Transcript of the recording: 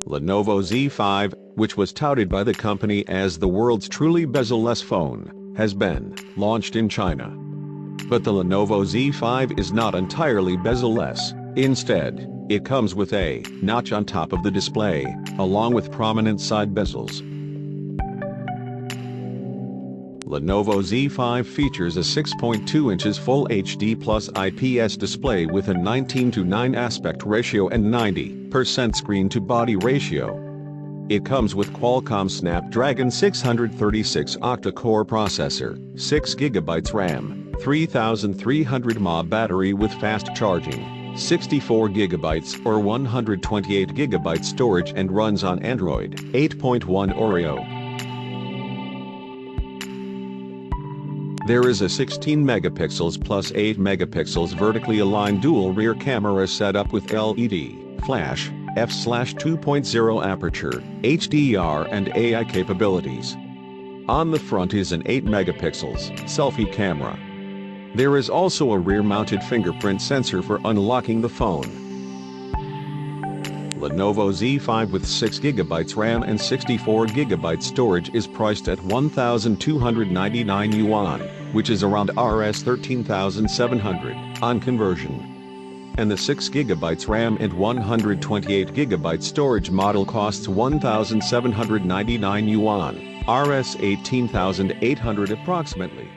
Lenovo Z5, which was touted by the company as the world's truly bezel-less phone, has been launched in China. But the Lenovo Z5 is not entirely bezel-less. Instead, it comes with a notch on top of the display, along with prominent side bezels. Lenovo Z5 features a 6.2 inches Full HD Plus IPS display with a 19:9 aspect ratio and 90% screen-to-body ratio. It comes with Qualcomm Snapdragon 636 octa-core processor, 6GB RAM, 3300 mAh battery with fast charging, 64GB or 128GB storage, and runs on Android 8.1 Oreo. There is a 16 megapixels plus 8 megapixels vertically aligned dual rear camera setup with LED, flash, f/2.0 aperture, HDR and AI capabilities. On the front is an 8 megapixels selfie camera. There is also a rear-mounted fingerprint sensor for unlocking the phone. Lenovo Z5 with 6GB RAM and 64GB storage is priced at 1,299 yuan, which is around Rs 13,700 on conversion. And the 6GB RAM and 128GB storage model costs 1,799 yuan, Rs 18,800 approximately.